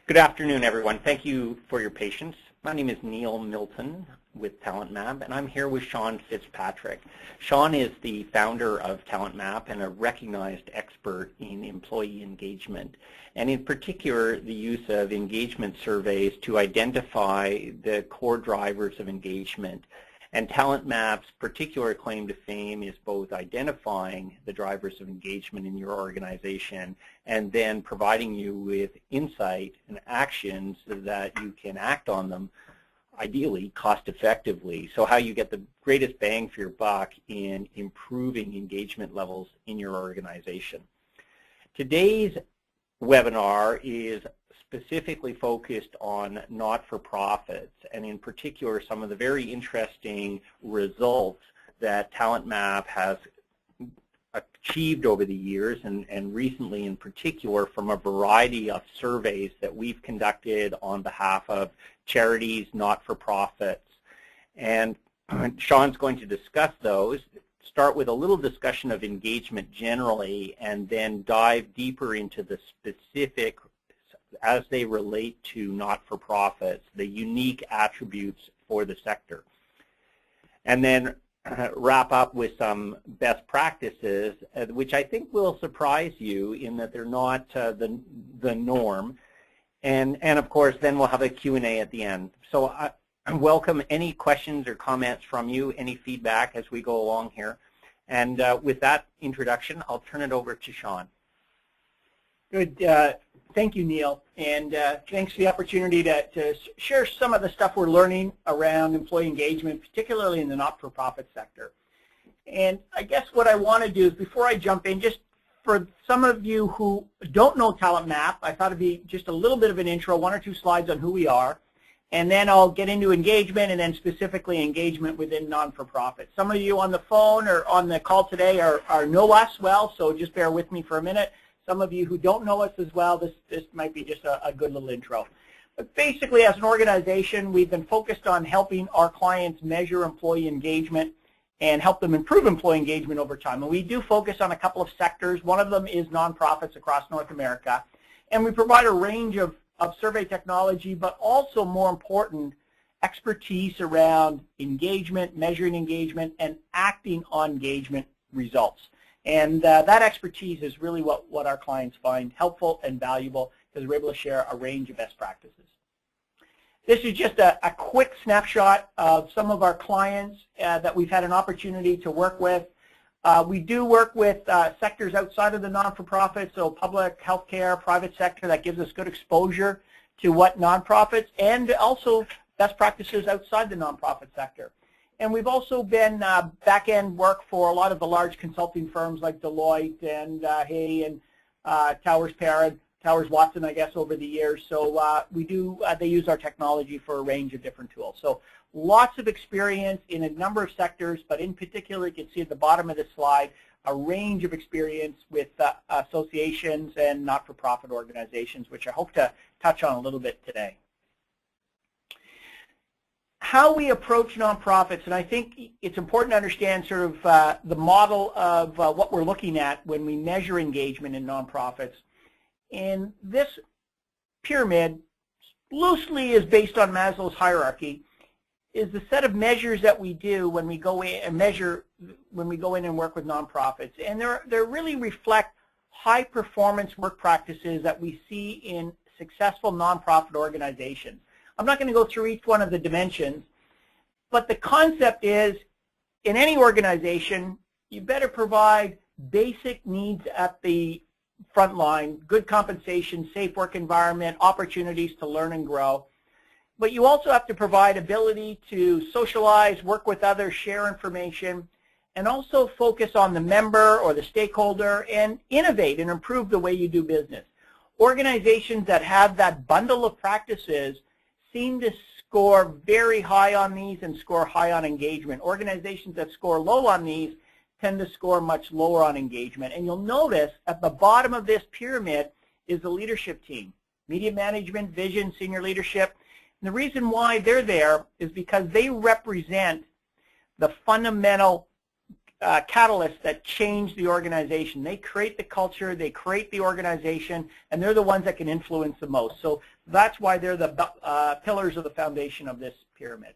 Good afternoon, everyone. Thank you for your patience. My name is Neil Milton with TalentMap, and I'm here with Sean Fitzpatrick. Sean is the founder of TalentMap and a recognized expert in employee engagement, and in particular, the use of engagement surveys to identify the core drivers of engagement. And TalentMap's particular claim to fame is both identifying the drivers of engagement in your organization and then providing you with insight and actions so that you can act on them, ideally cost effectively. So how you get the greatest bang for your buck in improving engagement levels in your organization. Today's webinar is specifically focused on not-for-profits, and in particular some of the very interesting results that TalentMap has achieved over the years, and recently in particular from a variety of surveys that we've conducted on behalf of charities, not-for-profits. And Sean's going to discuss those, start with a little discussion of engagement generally, and then dive deeper into the specific as they relate to not-for-profits, the unique attributes for the sector. And then wrap up with some best practices, which I think will surprise you in that they're not the norm. And of course, then we'll have a Q&A at the end. So I welcome any questions or comments from you, any feedback as we go along here. And with that introduction, I'll turn it over to Sean. Good. Thank you, Neil, and thanks for the opportunity to share some of the stuff we're learning around employee engagement, particularly in the not-for-profit sector. And I guess what I want to do is, before I jump in, just for some of you who don't know TalentMap, I thought it'd be just a little bit of an intro, 1 or 2 slides on who we are, and then I'll get into engagement and then specifically engagement within non-for-profit. Some of you on the phone or on the call today know us well, so just bear with me for a minute. Some of you who don't know us as well, this might be just a good little intro. But basically, as an organization, we've been focused on helping our clients measure employee engagement and help them improve employee engagement over time. And we do focus on a couple of sectors. One of them is nonprofits across North America. And we provide a range of survey technology, but also, more important, expertise around engagement, measuring engagement, and acting on engagement results. And that expertise is really what our clients find helpful and valuable, because we're able to share a range of best practices. This is just a quick snapshot of some of our clients that we've had an opportunity to work with. We do work with sectors outside of the non-for-profit, so public, healthcare, private sector. That gives us good exposure to what nonprofits and also best practices outside the nonprofit sector. And we've also been back-end work for a lot of the large consulting firms like Deloitte and Hay and Towers Watson, I guess, over the years. So they use our technology for a range of different tools. So lots of experience in a number of sectors, but in particular, you can see at the bottom of the slide, a range of experience with associations and not-for-profit organizations, which I hope to touch on a little bit today. How we approach nonprofits, and I think it's important to understand sort of the model of what we're looking at when we measure engagement in nonprofits. And this pyramid loosely is based on Maslow's hierarchy, is the set of measures that we do when we go in and work with nonprofits. And they really reflect high performance work practices that we see in successful nonprofit organizations. I'm not going to go through each one of the dimensions, but the concept is, in any organization, you better provide basic needs at the front line, good compensation, safe work environment, opportunities to learn and grow. But you also have to provide ability to socialize, work with others, share information, and also focus on the member or the stakeholder and innovate and improve the way you do business. Organizations that have that bundle of practices seem to score very high on these and score high on engagement. Organizations that score low on these tend to score much lower on engagement. And you'll notice at the bottom of this pyramid is the leadership team, media management, vision, senior leadership. And the reason why they're there is because they represent the fundamental catalysts that change the organization. They create the culture, they create the organization, and they're the ones that can influence the most. So That's why they're the pillars of the foundation of this pyramid.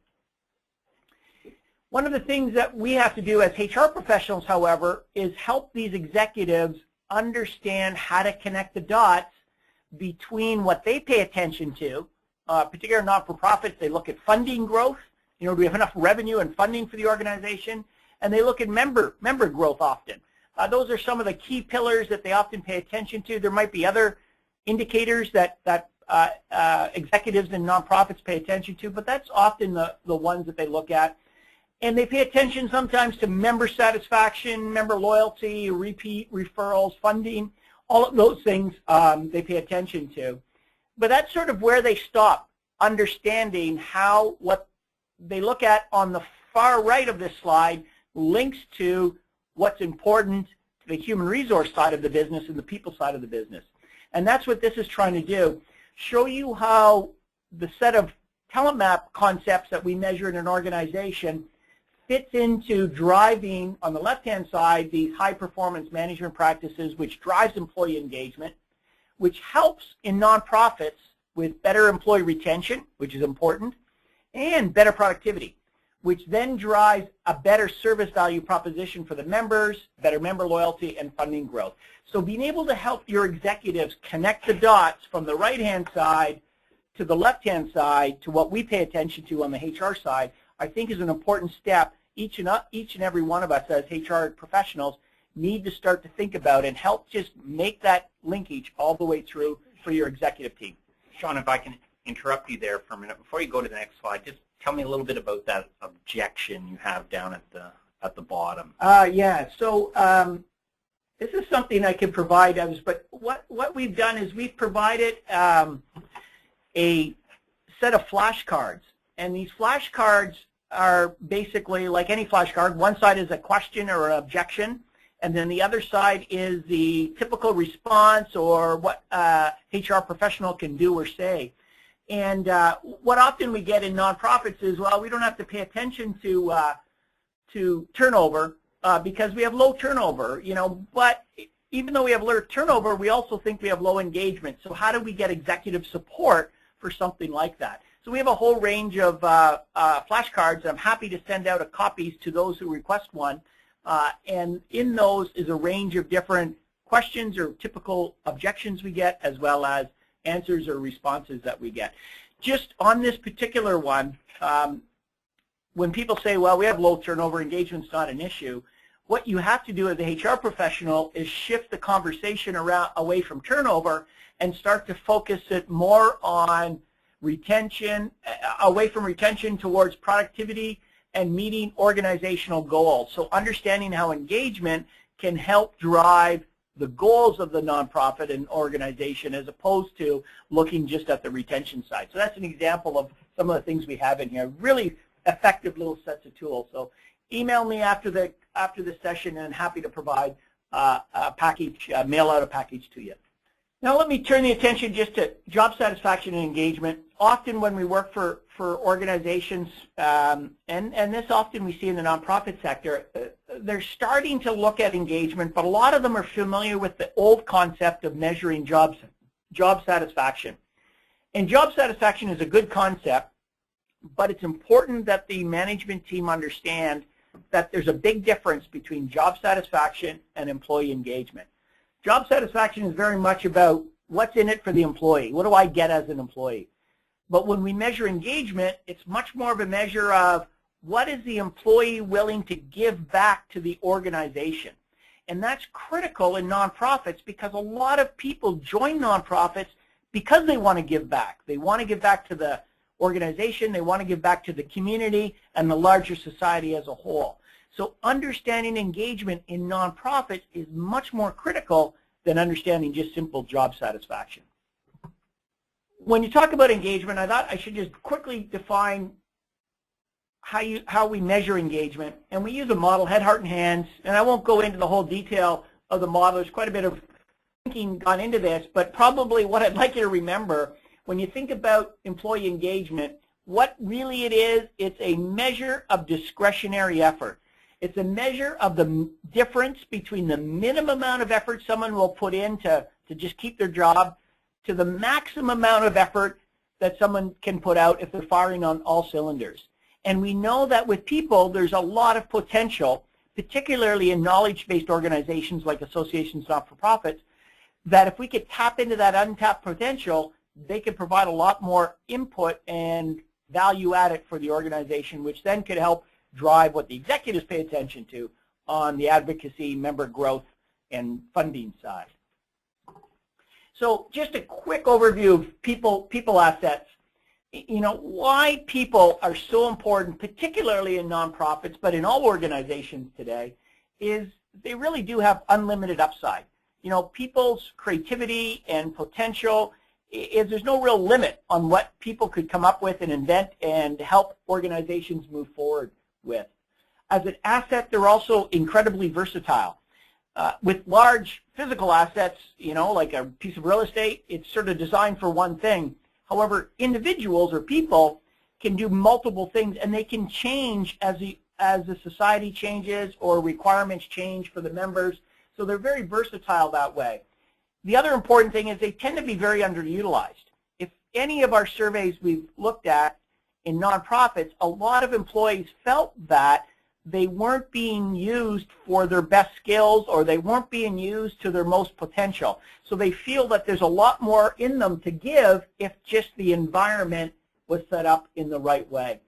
One of the things that we have to do as HR professionals, however, is help these executives understand how to connect the dots between what they pay attention to, particularly not-for-profits. They look at funding growth. Do we have enough revenue and funding for the organization? And they look at member growth often. Those are some of the key pillars that they often pay attention to. There might be other indicators that executives in nonprofits pay attention to, but that's often the ones that they look at. And they pay attention sometimes to member satisfaction, member loyalty, repeat referrals, funding, all of those things they pay attention to. But that's sort of where they stop, understanding how what they look at on the far right of this slide links to what's important to the human resource side of the business and the people side of the business. And that's what this is trying to do, show you how the set of TalentMap concepts that we measure in an organization fits into driving, on the left-hand side, these high-performance management practices, which drives employee engagement, which helps in nonprofits with better employee retention, which is important, and better productivity, which then drives a better service value proposition for the members, better member loyalty, and funding growth. So being able to help your executives connect the dots from the right-hand side to the left-hand side to what we pay attention to on the HR side, I think is an important step. Each and every one of us as HR professionals need to start to think about and help just make that linkage all the way through for your executive team. Sean, if I can interrupt you there for a minute before you go to the next slide, just tell me a little bit about that objection you have down at the bottom. Yeah. So this is something I can provide, but what we've done is we've provided a set of flashcards, and these flashcards are basically like any flashcard. One side is a question or an objection, and then the other side is the typical response or what HR professional can do or say. And what often we get in nonprofits is, well, we don't have to pay attention to turnover because we have low turnover, but even though we have low turnover, we also think we have low engagement. So how do we get executive support for something like that? So we have a whole range of flashcards. I'm happy to send out copies to those who request one. And in those is a range of different questions or typical objections we get, as well as answers or responses that we get. Just on this particular one, when people say, well, we have low turnover, engagement's not an issue, what you have to do as a HR professional is shift the conversation away from turnover and start to focus it more on retention, away from retention towards productivity and meeting organizational goals. So understanding how engagement can help drive the goals of the nonprofit and organization as opposed to looking just at the retention side. So that's an example of some of the things we have in here. Really effective little sets of tools. So email me after the session, and I'm happy to provide a package, mail out a package to you. Now let me turn the attention just to job satisfaction and engagement. Often when we work for organizations, and this often we see in the nonprofit sector, they're starting to look at engagement, but a lot of them are familiar with the old concept of measuring job satisfaction. And job satisfaction is a good concept, but it's important that the management team understand that there's a big difference between job satisfaction and employee engagement. Job satisfaction is very much about what's in it for the employee. What do I get as an employee? But when we measure engagement, it's much more of a measure of what is the employee willing to give back to the organization. And that's critical in nonprofits because a lot of people join nonprofits because they want to give back. They want to give back to the organization, they want to give back to the community and the larger society as a whole. So understanding engagement in nonprofits is much more critical than understanding just simple job satisfaction. When you talk about engagement, I thought I should just quickly define how we measure engagement. And we use a model, head, heart, and hands. And I won't go into the whole detail of the model. There's quite a bit of thinking gone into this. But probably what I'd like you to remember, when you think about employee engagement, what really it is, it's a measure of discretionary effort. It's a measure of the difference between the minimum amount of effort someone will put in to just keep their job to the maximum amount of effort that someone can put out if they're firing on all cylinders. And we know that with people, there's a lot of potential, particularly in knowledge-based organizations like associations, not-for-profits, that if we could tap into that untapped potential, they could provide a lot more input and value added for the organization, which then could help drive what the executives pay attention to on the advocacy, member growth, and funding side. So just a quick overview of people assets. You know, why people are so important, particularly in nonprofits, but in all organizations today, is they really do have unlimited upside. You know, people's creativity and potential, there's no real limit on what people could come up with and invent and help organizations move forward with. As an asset, they're also incredibly versatile. With large physical assets, you know, like a piece of real estate, it's sort of designed for one thing. However, individuals or people can do multiple things, and they can change as the society changes or requirements change for the members. So they're very versatile that way. The other important thing is they tend to be very underutilized. If any of our surveys we've looked at in nonprofits, a lot of employees felt that they weren't being used for their best skills, or they weren't being used to their most potential. So they feel that there's a lot more in them to give if just the environment was set up in the right way.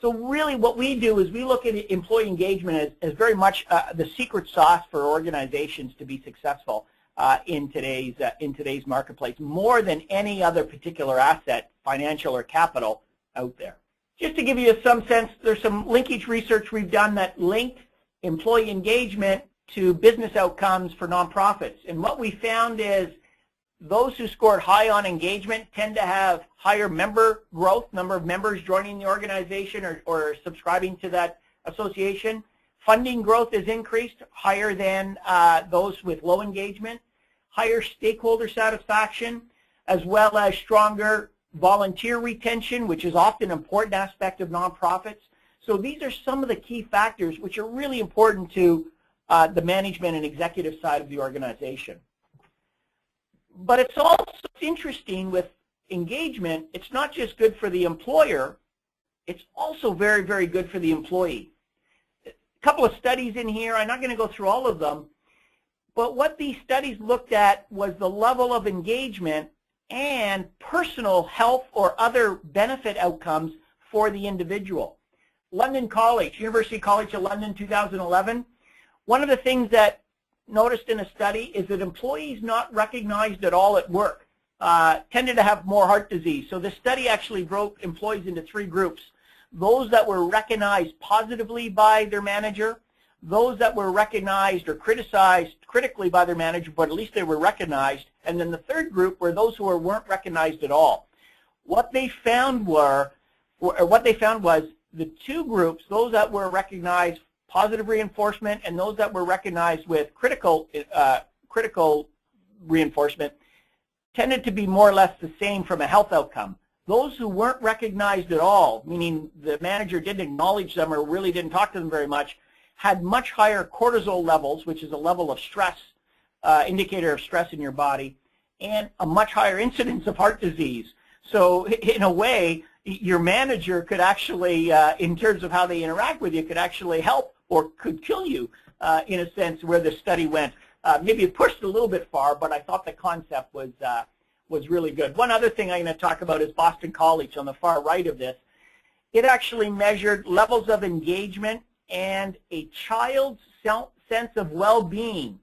So really what we do is we look at employee engagement as very much the secret sauce for organizations to be successful in today's marketplace, more than any other particular asset, financial or capital, out there. Just to give you some sense, there's some linkage research we've done that linked employee engagement to business outcomes for nonprofits. And what we found is those who scored high on engagement tend to have higher member growth, number of members joining the organization or subscribing to that association. Funding growth is increased higher than those with low engagement. Higher stakeholder satisfaction, as well as stronger volunteer retention, which is often an important aspect of nonprofits. So these are some of the key factors which are really important to the management and executive side of the organization. But it's also interesting with engagement, it's not just good for the employer, it's also very, very good for the employee. A couple of studies in here, I'm not going to go through all of them, but what these studies looked at was the level of engagement and personal health or other benefit outcomes for the individual. London College, University College of London, 2011, one of the things that noticed in a study is that employees not recognized at all at work tended to have more heart disease. So this study actually broke employees into three groups. Those that were recognized positively by their manager, those that were recognized or criticized critically by their manager, but at least they were recognized, and then the third group were those who weren't recognized at all. What they found was the two groups, those that were recognized positive reinforcement and those that were recognized with critical reinforcement, tended to be more or less the same from a health outcome. Those who weren't recognized at all, meaning the manager didn't acknowledge them or really didn't talk to them very much, had much higher cortisol levels, which is a level of stress, indicator of stress in your body, and a much higher incidence of heart disease. So in a way, your manager could actually, in terms of how they interact with you, could actually help or could kill you, in a sense, where the study went. Maybe it pushed a little bit far, but I thought the concept was really good. One other thing I'm going to talk about is Boston College on the far right of this. It actually measured levels of engagement and a child's sense of well-being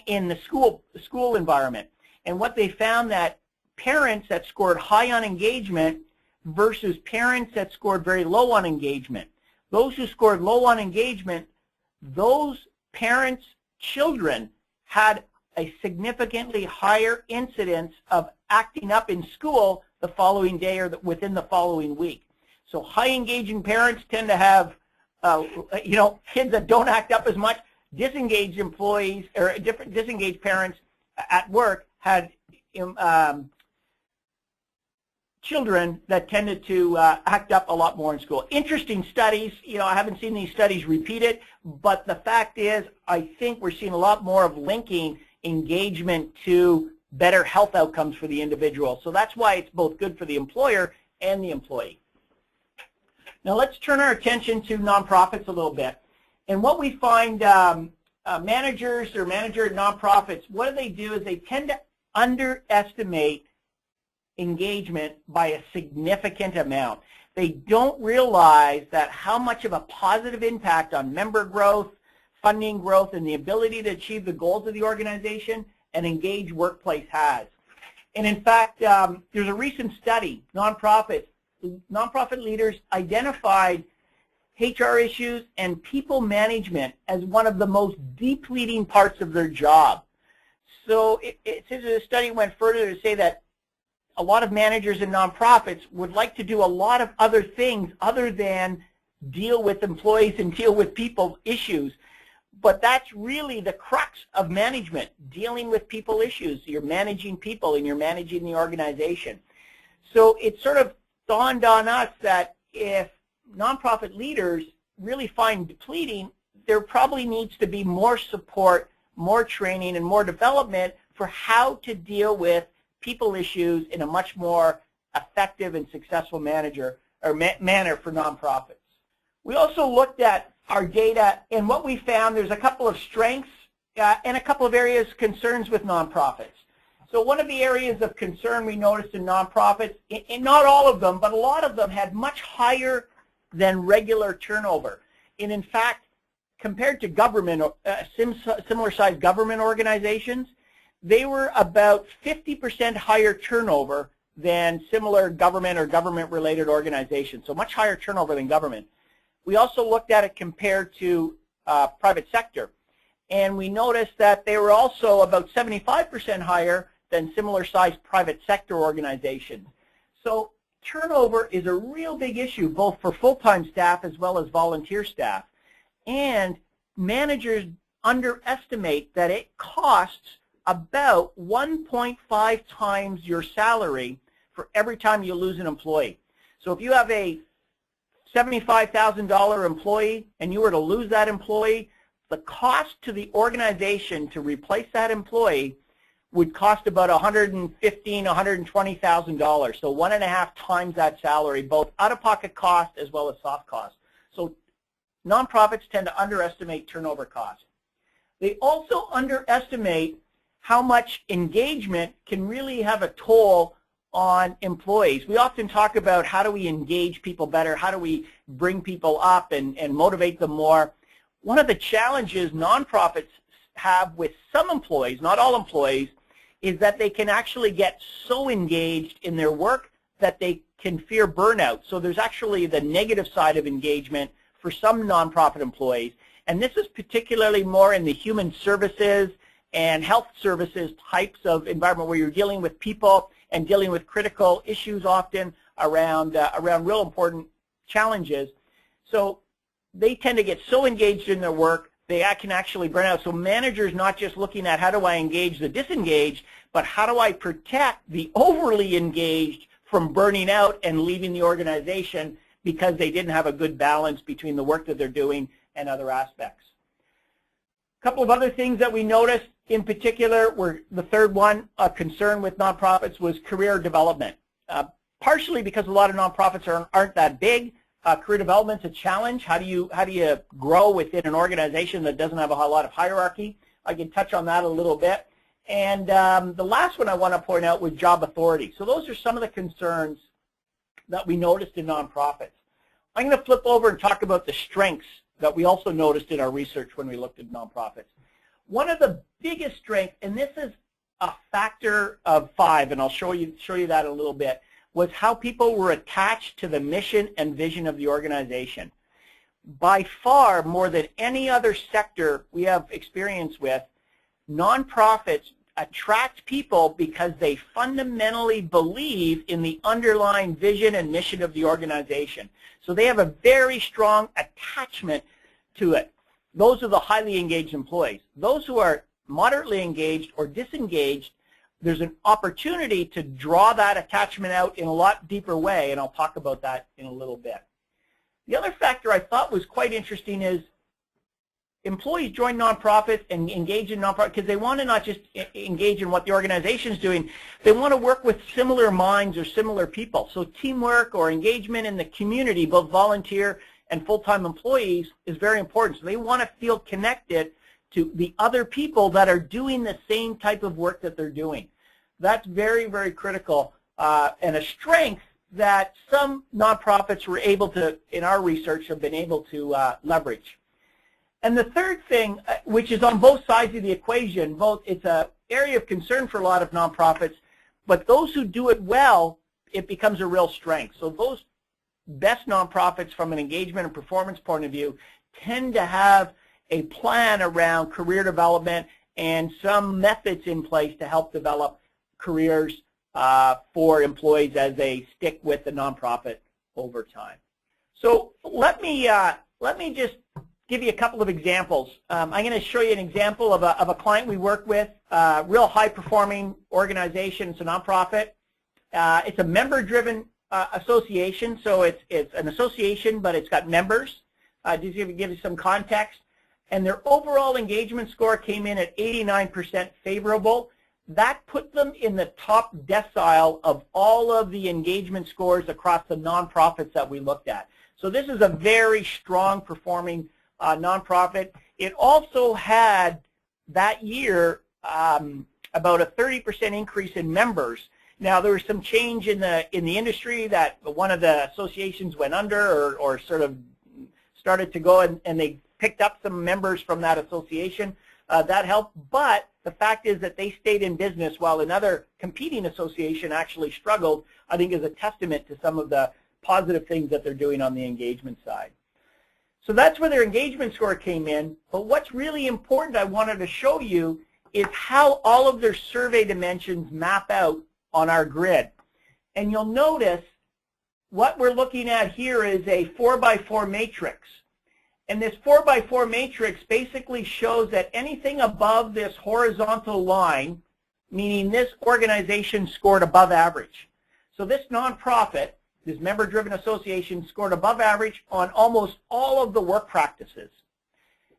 in the school environment. And what they found that parents that scored high on engagement versus parents that scored very low on engagement. Those who scored low on engagement, those parents' children had a significantly higher incidence of acting up in school the following day or within the following week. So high engaging parents tend to have kids that don't act up as much. Disengaged employees or disengaged parents at work had children that tended to act up a lot more in school. Interesting studies. I haven't seen these studies repeated, but the fact is, I think we're seeing a lot more of linking engagement to better health outcomes for the individual. So that's why it's both good for the employer and the employee. Now let's turn our attention to nonprofits a little bit. And what we find managers or manager at nonprofits, what do? Is they tend to underestimate engagement by a significant amount. They don't realize that how much of a positive impact on member growth, funding growth, and the ability to achieve the goals of the organization an engaged workplace has. And in fact, there's a recent study, nonprofit leaders identified HR issues and people management as one of the most depleting parts of their job. So the study went further to say that a lot of managers in nonprofits would like to do a lot of other things other than deal with employees and deal with people issues. But that's really the crux of management, dealing with people issues. You're managing people and you're managing the organization. So it sort of dawned on us that if nonprofit leaders really find depleting, there probably needs to be more support, more training, and more development for how to deal with people issues in a much more effective and successful manner for nonprofits. We also looked at our data, and what we found, there's a couple of strengths and a couple of areas concerns with nonprofits. So one of the areas of concern we noticed in nonprofits, and not all of them, but a lot of them had much higher than regular turnover. And in fact, compared to government, similar-sized government organizations, they were about 50% higher turnover than similar government or government-related organizations, so much higher turnover than government. We also looked at it compared to private sector, and we noticed that they were also about 75% higher than similar-sized private sector organizations. So turnover is a real big issue, both for full-time staff as well as volunteer staff. And managers underestimate that it costs about 1.5 times your salary for every time you lose an employee. So if you have a $75,000 employee and you were to lose that employee, the cost to the organization to replace that employee would cost about $115,000, $120,000. So 1.5 times that salary, both out-of-pocket cost as well as soft cost. So nonprofits tend to underestimate turnover costs. They also underestimate how much engagement can really have a toll on employees. We often talk about how do we engage people better, how do we bring people up and motivate them more. One of the challenges nonprofits have with some employees, not all employees, is that they can actually get so engaged in their work that they can fear burnout. So there's actually the negative side of engagement for some nonprofit employees. And this is particularly more in the human services and health services types of environment where you're dealing with people and dealing with critical issues often around real important challenges. So they tend to get so engaged in their work, they can actually burn out. So managers not just looking at how do I engage the disengaged, but how do I protect the overly engaged from burning out and leaving the organization because they didn't have a good balance between the work that they're doing and other aspects. A couple of other things that we noticed in particular were, the third one, a concern with nonprofits was career development. Partially because a lot of nonprofits aren't that big. Career development's a challenge. How do you grow within an organization that doesn't have a lot of hierarchy? I can touch on that a little bit. And the last one I want to point out was job authority. So those are some of the concerns that we noticed in nonprofits. I'm going to flip over and talk about the strengths that we also noticed in our research when we looked at nonprofits. One of the biggest strengths, and this is a factor of 5, and I'll show you that in a little bit, was how people were attached to the mission and vision of the organization. By far, more than any other sector we have experience with, nonprofits attract people because they fundamentally believe in the underlying vision and mission of the organization. So they have a very strong attachment to it. Those are the highly engaged employees. Those who are moderately engaged or disengaged, there's an opportunity to draw that attachment out in a lot deeper way, and I'll talk about that in a little bit. The other factor I thought was quite interesting is employees join nonprofits and engage in nonprofits because they want to not just engage in what the organization is doing, they want to work with similar minds or similar people. So teamwork or engagement in the community, both volunteer and full-time employees, is very important. So they want to feel connected to the other people that are doing the same type of work that they're doing. That's very, very critical and a strength that some nonprofits were able to, in our research, have been able to leverage. And the third thing, which is on both sides of the equation, it's an area of concern for a lot of nonprofits, but those who do it well, it becomes a real strength. So those best nonprofits from an engagement and performance point of view tend to have a plan around career development and some methods in place to help develop careers for employees as they stick with the nonprofit over time. So let me just give you a couple of examples. I'm going to show you an example of a client we work with, real high-performing organization. It's a nonprofit. It's a member-driven association, so it's an association, but it's got members. Just to give you some context. And their overall engagement score came in at 89% favorable. That put them in the top decile of all of the engagement scores across the nonprofits that we looked at. So this is a very strong performing nonprofit. It also had that year about a 30% increase in members. Now there was some change in the industry that one of the associations went under or sort of started to go and they picked up some members from that association. That helped, but the fact is that they stayed in business while another competing association actually struggled, I think is a testament to some of the positive things that they're doing on the engagement side. So that's where their engagement score came in, but what's really important I wanted to show you is how all of their survey dimensions map out on our grid. And you'll notice what we're looking at here is a 4x4 matrix. And this 4x4 matrix basically shows that anything above this horizontal line, meaning this organization scored above average. So this nonprofit, this member-driven association, scored above average on almost all of the work practices.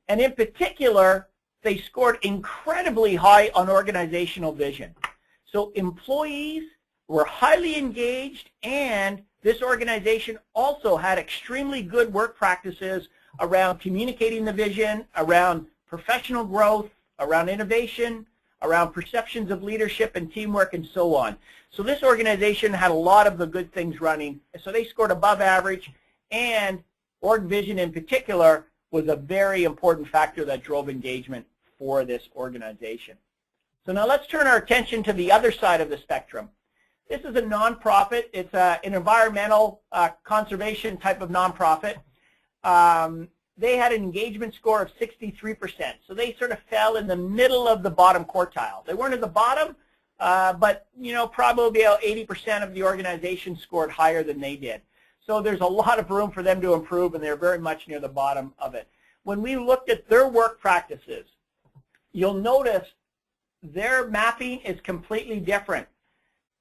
And in particular, they scored incredibly high on organizational vision. So employees were highly engaged, and this organization also had extremely good work practices around communicating the vision, around professional growth, around innovation, around perceptions of leadership and teamwork, and so on. So this organization had a lot of the good things running. So they scored above average, and org vision in particular was a very important factor that drove engagement for this organization. So now let's turn our attention to the other side of the spectrum. This is a nonprofit. It's an environmental conservation type of nonprofit. They had an engagement score of 63%. So they sort of fell in the middle of the bottom quartile. They weren't at the bottom, but probably about 80% of the organization scored higher than they did. So there's a lot of room for them to improve, and they're very much near the bottom of it. When we looked at their work practices, you'll notice their mapping is completely different.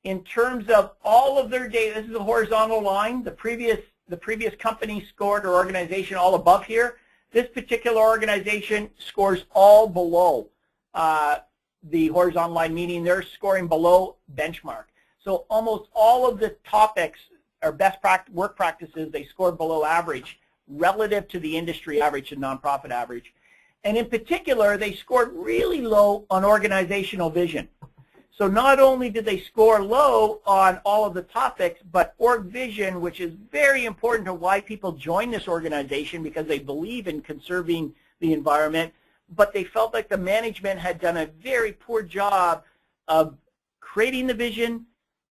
In terms of all of their data, this is a horizontal line. The previous company scored, or organization, all above here. This particular organization scores all below the horizontal line, meaning they're scoring below benchmark. So almost all of the topics or best work practices, they scored below average relative to the industry average and nonprofit average. And in particular, they scored really low on organizational vision. So not only did they score low on all of the topics, but org vision, which is very important to why people join this organization because they believe in conserving the environment, but they felt like the management had done a very poor job of creating the vision,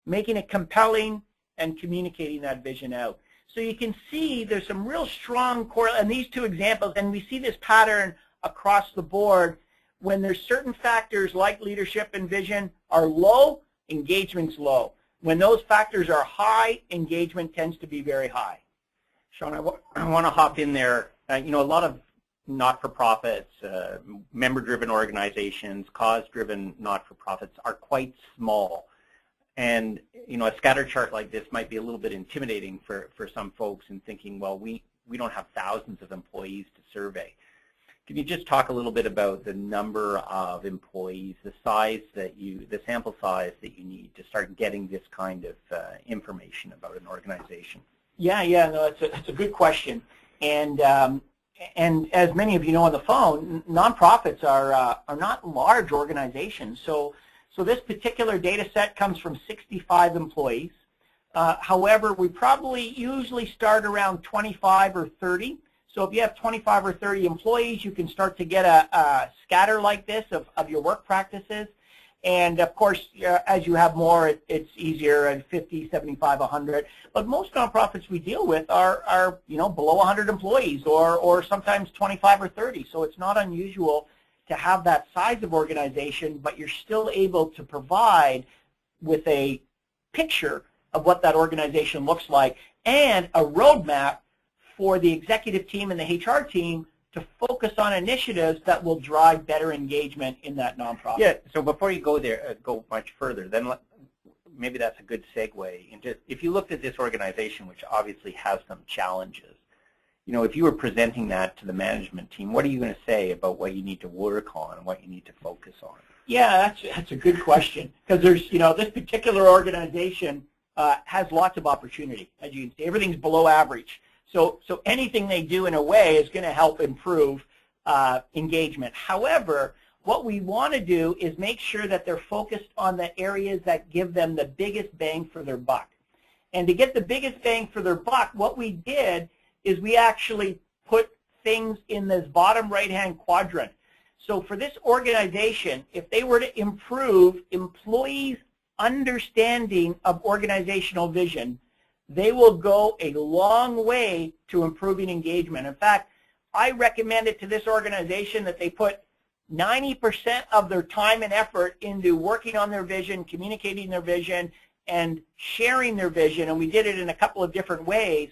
making it compelling, and communicating that vision out. So you can see there's some real strong correlation in these two examples, and we see this pattern across the board. When there's certain factors like leadership and vision are low, engagement's low. When those factors are high, engagement tends to be very high. Sean, I want to hop in there. A lot of not-for-profits, member-driven organizations, cause-driven not-for-profits are quite small. And, a scatter chart like this might be a little bit intimidating for some folks in thinking, well, we don't have thousands of employees to survey. Can you just talk a little bit about the number of employees, the sample size that you need to start getting this kind of information about an organization? Yeah, no, that's a good question. And as many of you know on the phone, nonprofits are not large organizations. So this particular data set comes from 65 employees. However, we probably usually start around 25 or 30. So if you have 25 or 30 employees, you can start to get a scatter like this of your work practices. And of course, as you have more, it's easier at 50, 75, 100. But most nonprofits we deal with are below 100 employees or sometimes 25 or 30. So it's not unusual to have that size of organization, but you're still able to provide with a picture of what that organization looks like and a roadmap for the executive team and the HR team to focus on initiatives that will drive better engagement in that nonprofit. Yeah, so before you go there, go much further, then maybe that's a good segue into, if you looked at this organization, which obviously has some challenges, if you were presenting that to the management team, what are you going to say about what you need to work on and what you need to focus on? Yeah, that's a good question, because there's, this particular organization has lots of opportunity. As you can see, everything's below average. So anything they do in a way is going to help improve engagement. However, what we want to do is make sure that they're focused on the areas that give them the biggest bang for their buck. And to get the biggest bang for their buck, what we did is we actually put things in this bottom right-hand quadrant. So for this organization, if they were to improve employees' understanding of organizational vision, they will go a long way to improving engagement. In fact, I recommend it to this organization that they put 90% of their time and effort into working on their vision, communicating their vision, and sharing their vision. And we did it in a couple of different ways.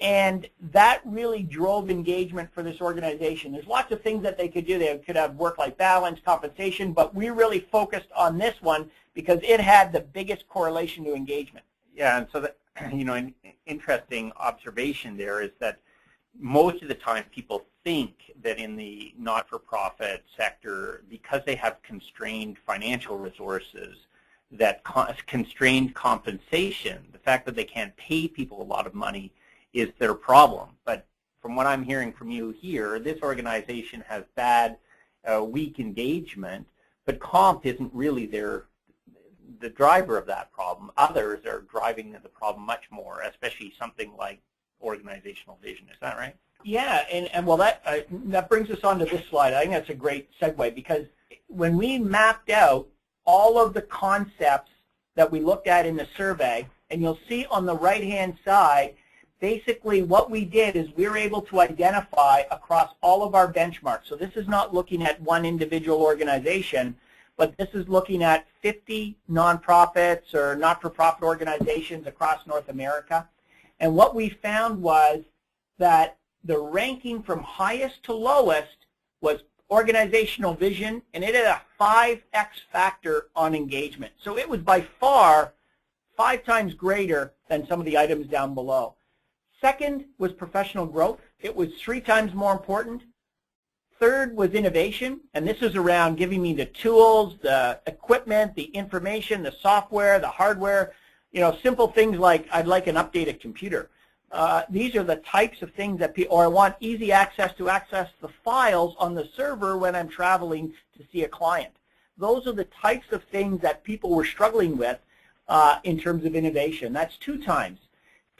And that really drove engagement for this organization. There's lots of things that they could do. They could have work-life balance, compensation, but we really focused on this one because it had the biggest correlation to engagement. Yeah, and so that, an interesting observation there is that most of the time people think that in the not-for-profit sector, because they have constrained financial resources, that constrained compensation, the fact that they can't pay people a lot of money, is their problem. But from what I'm hearing from you here, this organization has bad, weak engagement, but comp isn't really the driver of that problem. Others are driving the problem much more, especially something like organizational vision. Is that right? Yeah, and well, that brings us on to this slide. I think that's a great segue, because when we mapped out all of the concepts that we looked at in the survey, and you'll see on the right-hand side, basically what we did is we were able to identify across all of our benchmarks. So this is not looking at one individual organization, but this is looking at 50 nonprofits or not-for-profit organizations across North America. And what we found was that the ranking from highest to lowest was organizational vision, and it had a 5x factor on engagement. So it was by far 5 times greater than some of the items down below. Second was professional growth. It was 3 times more important. Third was innovation, and this is around giving me the tools, the equipment, the information, the software, the hardware, simple things like I'd like an updated computer. These are the types of things that people, or I want easy access to access the files on the server when I'm traveling to see a client. Those are the types of things that people were struggling with in terms of innovation. That's 2 times.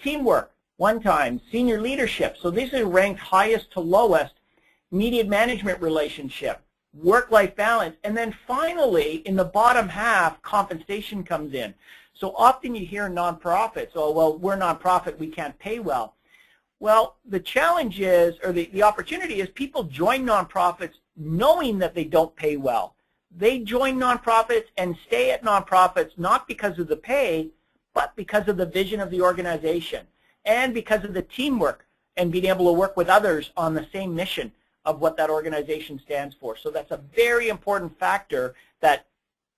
Teamwork, 1 time. Senior leadership, so these are ranked highest to lowest. Immediate management relationship, work-life balance, and then finally, in the bottom half, compensation comes in. So often you hear nonprofits, oh, well, we're nonprofit, we can't pay well. Well, the challenge is, or the opportunity is, people join nonprofits knowing that they don't pay well. They join nonprofits and stay at nonprofits not because of the pay, but because of the vision of the organization and because of the teamwork and being able to work with others on the same mission of what that organization stands for. So that's a very important factor that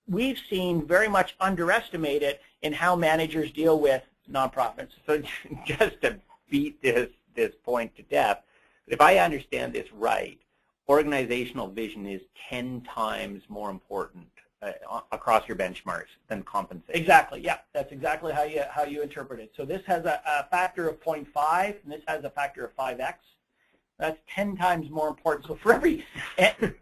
we've seen very much underestimated in how managers deal with nonprofits. So just to beat this point to death, if I understand this right, organizational vision is 10 times more important across your benchmarks than compensation. Exactly. Yeah, that's exactly how you interpret it. So this has a factor of 0.5, and this has a factor of 5x. That's 10 times more important. So for every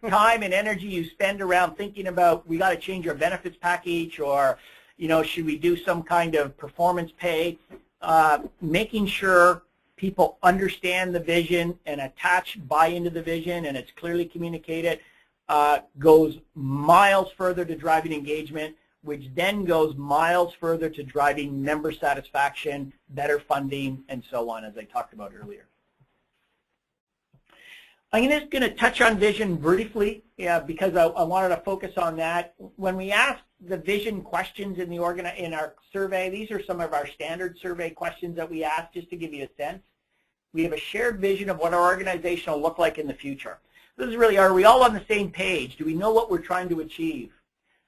time and energy you spend around thinking about, we got to change our benefits package, or, should we do some kind of performance pay, making sure people understand the vision and buy into the vision, and it's clearly communicated, goes miles further to driving engagement, which then goes miles further to driving member satisfaction, better funding, and so on, as I talked about earlier. I'm just going to touch on vision briefly, because I wanted to focus on that. When we ask the vision questions in our survey, these are some of our standard survey questions that we ask, just to give you a sense. We have a shared vision of what our organization will look like in the future. This is really, are we all on the same page? Do we know what we're trying to achieve?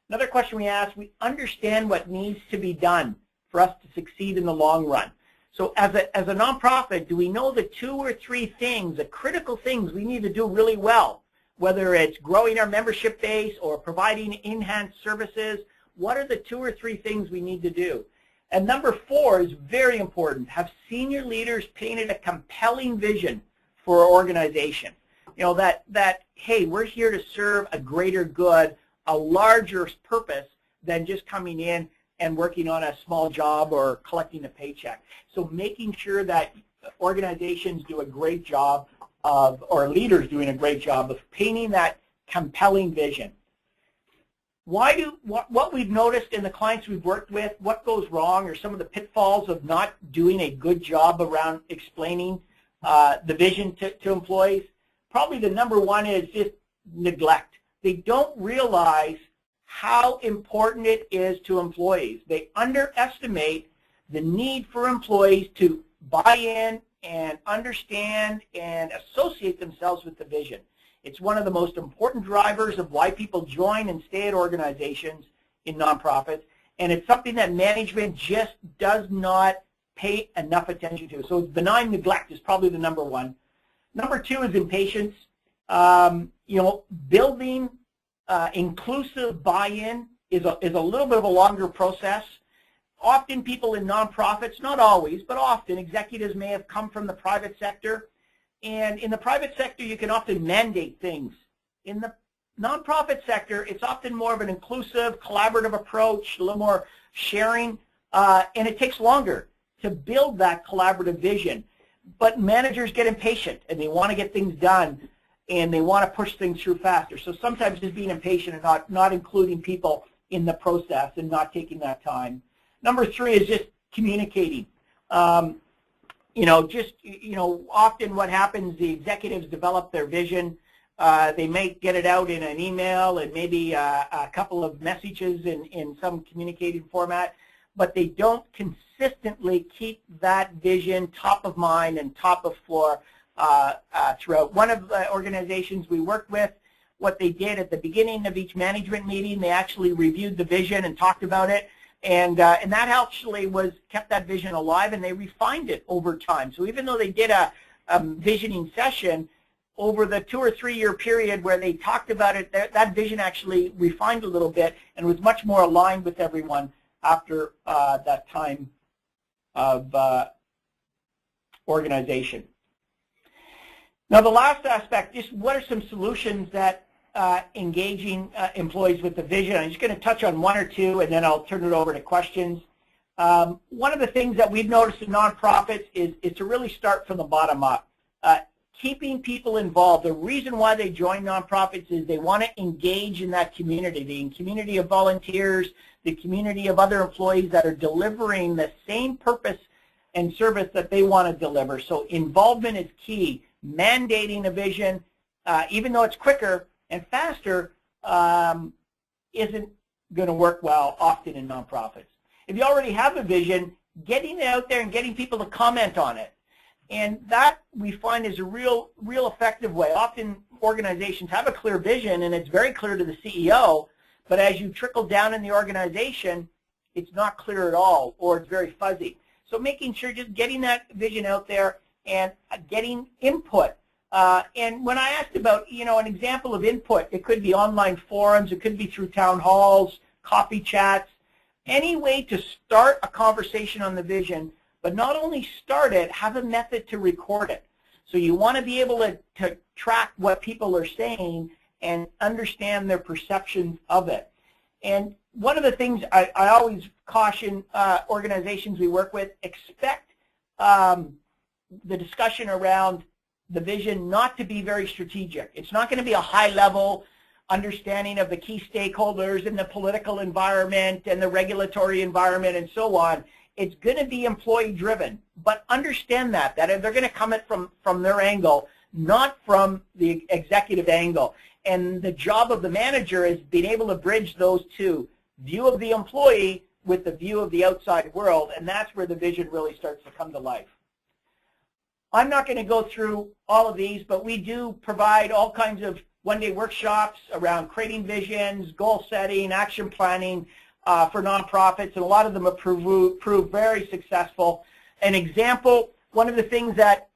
Another question we ask, we understand what needs to be done for us to succeed in the long run. So as a nonprofit, do we know the 2 or 3 things, the critical things we need to do really well, whether it's growing our membership base or providing enhanced services? What are the 2 or 3 things we need to do? And number 4 is very important. Have senior leaders painted a compelling vision for our organization? That, hey, we're here to serve a greater good, a larger purpose than just coming in and working on a small job or collecting a paycheck. So making sure that organizations do a great job of, or leaders doing a great job of painting that compelling vision. What we've noticed in the clients we've worked with, what goes wrong, or some of the pitfalls of not doing a good job around explaining the vision to employees, probably the number 1 is just neglect. They don't realize how important it is to employees. They underestimate the need for employees to buy in and understand and associate themselves with the vision. It's one of the most important drivers of why people join and stay at organizations in nonprofits, and it's something that management just does not pay enough attention to. So benign neglect is probably the number 1. Number 2 is impatience. Building inclusive buy-in is a little bit of a longer process. Often people in nonprofits, not always, but often executives may have come from the private sector. And in the private sector, you can often mandate things. In the nonprofit sector, it's often more of an inclusive, collaborative approach, a little more sharing, and it takes longer to build that collaborative vision. But managers get impatient, and they want to get things done, and they want to push things through faster. So sometimes just being impatient and not including people in the process and not taking that time. Number 3 is just communicating. Often what happens, the executives develop their vision. They may get it out in an email and maybe a couple of messages in some communicating format, but they don't consistently keep that vision top of mind and top of floor throughout. One of the organizations we worked with, what they did at the beginning of each management meeting, they actually reviewed the vision and talked about it. And that actually kept that vision alive, and they refined it over time. So even though they did a visioning session, over the 2 or 3 year period where they talked about it, that vision actually refined a little bit and was much more aligned with everyone after that time of organization. Now the last aspect is, what are some solutions that engaging employees with the vision? I'm just going to touch on 1 or 2, and then I'll turn it over to questions. One of the things that we've noticed in nonprofits is to really start from the bottom up. Keeping people involved. The reason why they join nonprofits is they want to engage in that community, the community of volunteers, the community of other employees that are delivering the same purpose and service that they want to deliver. So involvement is key. Mandating a vision, even though it's quicker and faster, isn't going to work well often in nonprofits. If you already have a vision, getting it out there and getting people to comment on it, and that we find is a real effective way. Often organizations have a clear vision and it's very clear to the CEO, but as you trickle down in the organization, it's not clear at all, or it's very fuzzy. So making sure just getting that vision out there and getting input And when I asked about, an example of input, it could be online forums, it could be through town halls, coffee chats, any way to start a conversation on the vision, but not only start it, have a method to record it. So you want to be able to track what people are saying and understand their perceptions of it. And one of the things I always caution organizations we work with, expect the discussion around the vision not to be very strategic. It's not going to be a high-level understanding of the key stakeholders in the political environment and the regulatory environment and so on. It's going to be employee-driven, but understand that they're going to come at from their angle, not from the executive angle. And the job of the manager is being able to bridge those two, view of the employee with the view of the outside world, and that's where the vision really starts to come to life. I'm not going to go through all of these, but we do provide all kinds of one-day workshops around creating visions, goal setting, action planning for nonprofits, and a lot of them have proved very successful. An example, one of the things that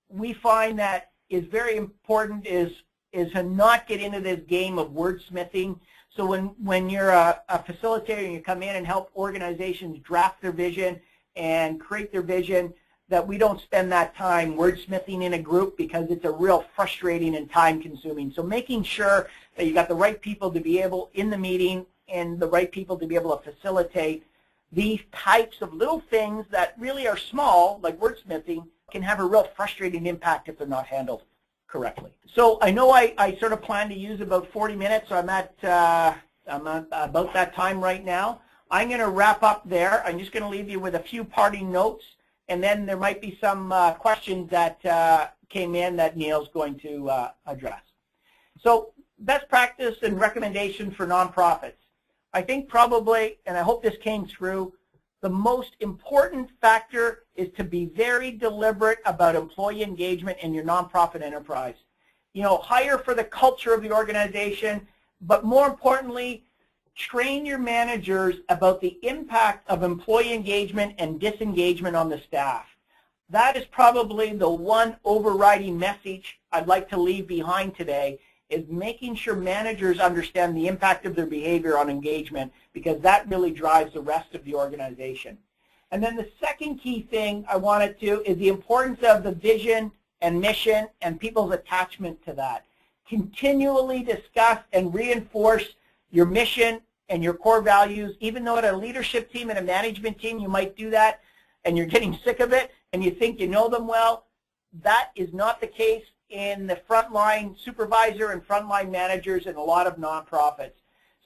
we find that is very important is to not get into this game of wordsmithing. So when you're a facilitator and you come in and help organizations draft their vision and create their vision, that we don't spend that time wordsmithing in a group because it's a real frustrating and time-consuming. So making sure that you got the right people to be able, in the meeting, and the right people to be able to facilitate these types of little things that really are small, like wordsmithing, can have a real frustrating impact if they're not handled correctly. So I know I sort of plan to use about 40 minutes, so I'm at about that time right now. I'm going to wrap up there. I'm just going to leave you with a few parting notes, and then there might be some questions that came in that Neil's going to address. So best practice and recommendation for nonprofits. I think probably, and I hope this came through, the most important factor is to be very deliberate about employee engagement in your nonprofit enterprise. Hire for the culture of the organization, but more importantly, train your managers about the impact of employee engagement and disengagement on the staff. That is probably the one overriding message I'd like to leave behind today, is making sure managers understand the impact of their behavior on engagement, because that really drives the rest of the organization. And then the second key thing I wanted to is the importance of the vision and mission and people's attachment to that. Continually discuss and reinforce your mission and your core values. Even though at a leadership team and a management team you might do that and you're getting sick of it and you think you know them well, that is not the case in the frontline supervisor and frontline managers in a lot of nonprofits.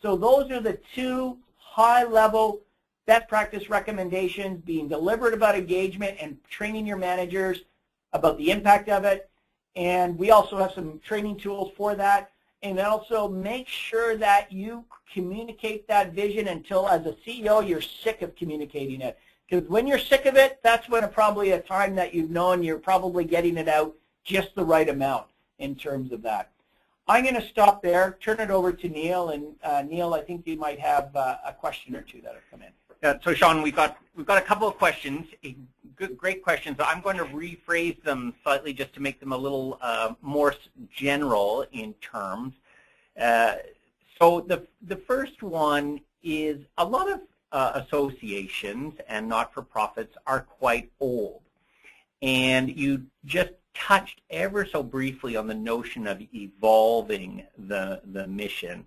So those are the two high-level best practice recommendations: being deliberate about engagement and training your managers about the impact of it. And we also have some training tools for that. And also make sure that you communicate that vision until, as a CEO, you're sick of communicating it. Because when you're sick of it, that's when probably a time that you've known you're probably getting it out just the right amount in terms of that. I'm going to stop there, turn it over to Neil, and Neil, I think you might have a question or two that have come in. So Sean, we've got a couple of questions, great questions. I'm going to rephrase them slightly just to make them a little more general in terms. So the first one is, a lot of associations and not-for-profits are quite old, and you just touched ever so briefly on the notion of evolving the mission.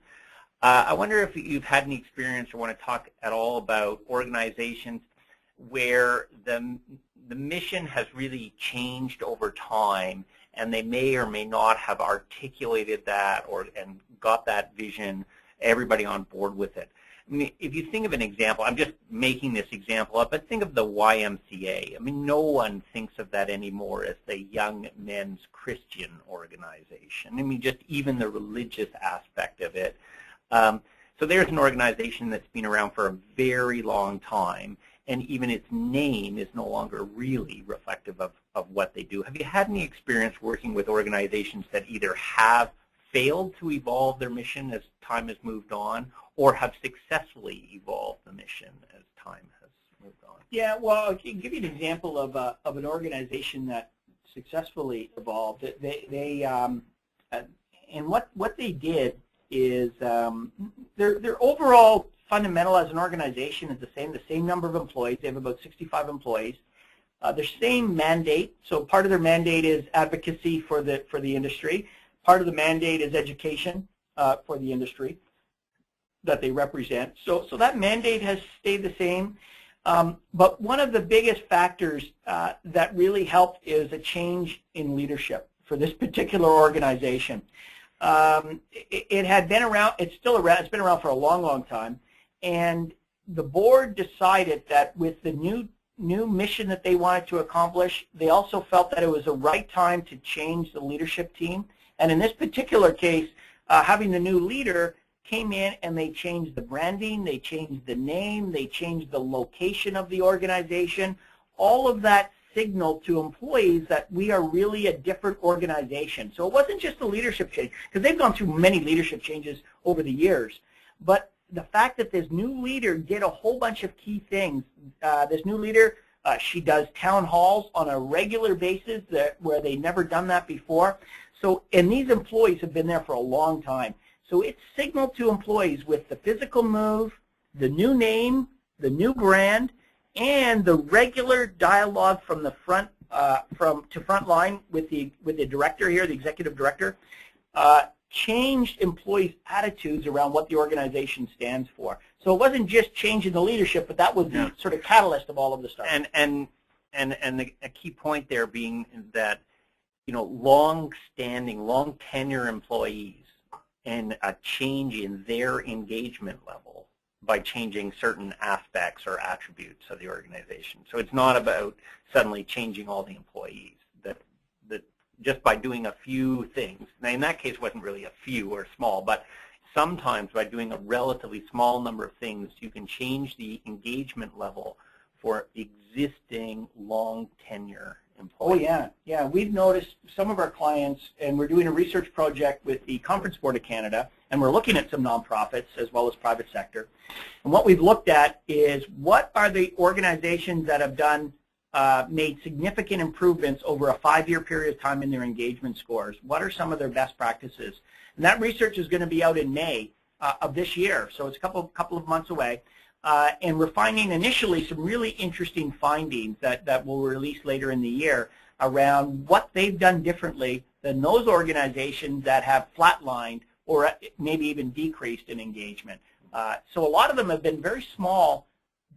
I wonder if you've had any experience or want to talk at all about organizations where the mission has really changed over time, and they may or may not have articulated that and got that vision, everybody on board with it. I mean, if you think of an example, I'm just making this example up, but think of the YMCA. I mean, no one thinks of that anymore as the Young Men's Christian Organization. I mean, just even the religious aspect of it. So there's an organization that's been around for a very long time, and even its name is no longer really reflective of what they do. Have you had any experience working with organizations that either have failed to evolve their mission as time has moved on, or have successfully evolved the mission as time has moved on? Yeah, well, I can give you an example of an organization that successfully evolved. And what they did is their overall fundamental as an organization is the same number of employees. They have about 65 employees. Their same mandate. So part of their mandate is advocacy for the industry. Part of the mandate is education for the industry that they represent. So that mandate has stayed the same. But one of the biggest factors that really helped is a change in leadership for this particular organization. It had been around, it's still around, it's been around for a long, long time, and the board decided that with the new mission that they wanted to accomplish, they also felt that it was the right time to change the leadership team. And in this particular case, having the new leader came in and they changed the branding, they changed the name, they changed the location of the organization. All of that signaled to employees that we are really a different organization. So it wasn't just a leadership change, because they've gone through many leadership changes over the years, but the fact that this new leader did a whole bunch of key things. This new leader, she does town halls on a regular basis where they've never done that before. So, and these employees have been there for a long time. So it signaled to employees with the physical move, the new name, the new brand, and the regular dialogue from the front to front line with the director here, the executive director, changed employees' attitudes around what the organization stands for. So it wasn't just changing the leadership, but that was the sort of catalyst of all of the stuff. And a key point there being that, you know, long-standing, long-tenure employees and a change in their engagement level by changing certain aspects or attributes of the organization. So it's not about suddenly changing all the employees. That just by doing a few things, now in that case it wasn't really a few or small, but sometimes by doing a relatively small number of things, you can change the engagement level for existing long tenure employees. Oh yeah, we've noticed some of our clients, and we're doing a research project with the Conference Board of Canada, and we're looking at some nonprofits as well as private sector. And what we've looked at is what are the organizations that have done made significant improvements over a 5-year period of time in their engagement scores. What are some of their best practices? And that research is going to be out in May of this year, so it's a couple of months away. And we're finding initially some really interesting findings that we'll release later in the year around what they've done differently than those organizations that have flatlined or maybe even decreased in engagement. So a lot of them have been very small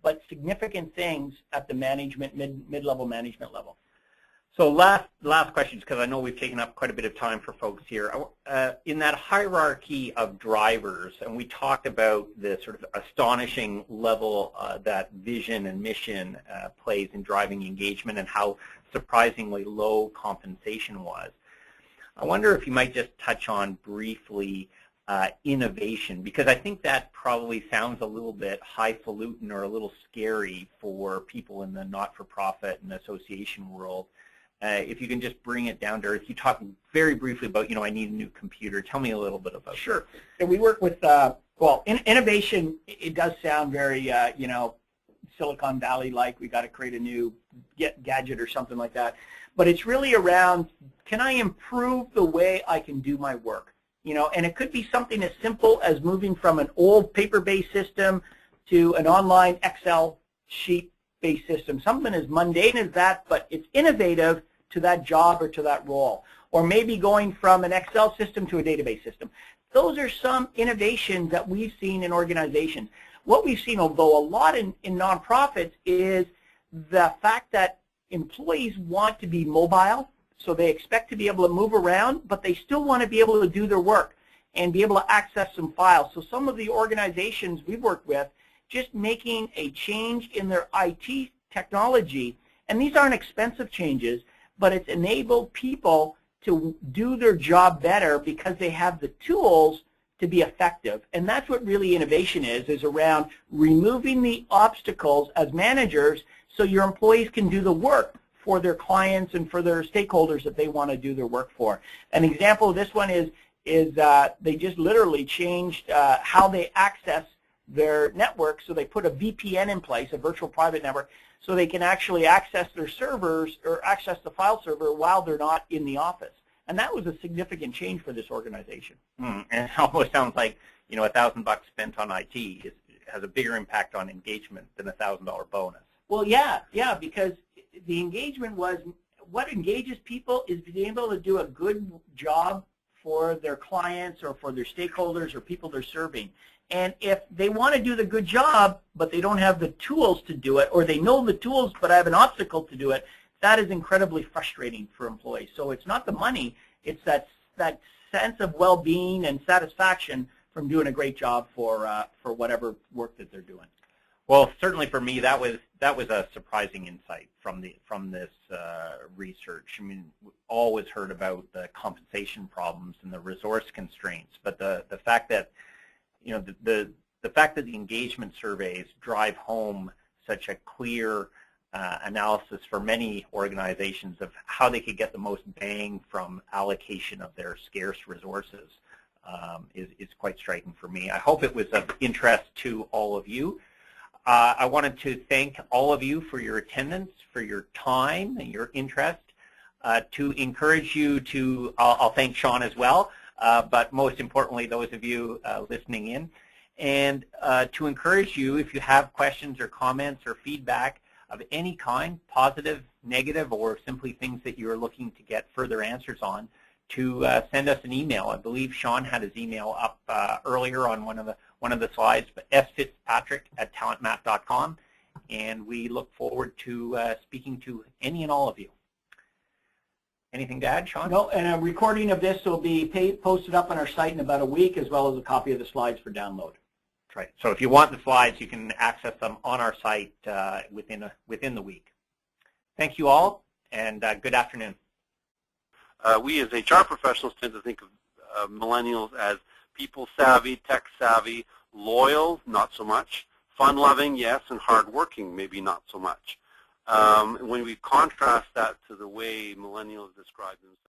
but significant things at the management, mid-level management level. So last questions, because I know we've taken up quite a bit of time for folks here. In that hierarchy of drivers, and we talked about the sort of astonishing level that vision and mission plays in driving engagement and how surprisingly low compensation was. I wonder if you might just touch on briefly innovation, because I think that probably sounds a little bit highfalutin or a little scary for people in the not-for-profit and association world. If you can just bring it down to earth. You talked very briefly about, you know, I need a new computer. Tell me a little bit about that. Sure. And we work with, well, innovation, it does sound very, you know, Silicon Valley-like. We got to create a new gadget or something like that. But it's really around, can I improve the way I can do my work? You know, and it could be something as simple as moving from an old paper-based system to an online Excel sheet-based system. Something as mundane as that, but it's innovative to that job or to that role. Or maybe going from an Excel system to a database system. Those are some innovations that we've seen in organizations. What we've seen, although a lot in nonprofits, is the fact that employees want to be mobile. So they expect to be able to move around, but they still want to be able to do their work and be able to access some files. So some of the organizations we've worked with just making a change in their IT technology, and these aren't expensive changes, but it's enabled people to do their job better because they have the tools to be effective. And that's what really innovation is around removing the obstacles as managers so your employees can do the work for their clients and for their stakeholders that they want to do their work for. An example of this one is they just literally changed how they access their network. So they put a VPN in place, a virtual private network, so they can actually access their servers or access the file server while they're not in the office. And that was a significant change for this organization. And it almost sounds like, you know, $1,000 spent on IT has a bigger impact on engagement than a $1,000 bonus. Well, yeah, because the engagement was, what engages people is being able to do a good job for their clients or for their stakeholders or people they're serving. And if they want to do the good job, but they don't have the tools to do it, or they know the tools but have an obstacle to do it, that is incredibly frustrating for employees. So it's not the money, it's that sense of well-being and satisfaction from doing a great job for whatever work that they're doing. Well, certainly for me, that was a surprising insight from this research. I mean, we always heard about the compensation problems and the resource constraints, but the fact that, you know, the fact that the engagement surveys drive home such a clear analysis for many organizations of how they could get the most bang from allocation of their scarce resources is quite striking for me. I hope it was of interest to all of you. I wanted to thank all of you for your attendance, for your time and your interest. To encourage you to, I'll thank Sean as well, but most importantly, those of you listening in. And to encourage you, if you have questions or comments or feedback of any kind, positive, negative, or simply things that you're looking to get further answers on, to send us an email. I believe Sean had his email up earlier on one of the slides, but sfitzpatrick@talentmap.com, and we look forward to speaking to any and all of you. Anything to add, Sean? No, and a recording of this will be posted up on our site in about a week, as well as a copy of the slides for download. That's right. So if you want the slides, you can access them on our site within the week. Thank you all, and good afternoon. We as HR professionals tend to think of millennials as people savvy, tech savvy, loyal, not so much, fun-loving, yes, and hard-working, maybe not so much. When we contrast that to the way millennials describe themselves,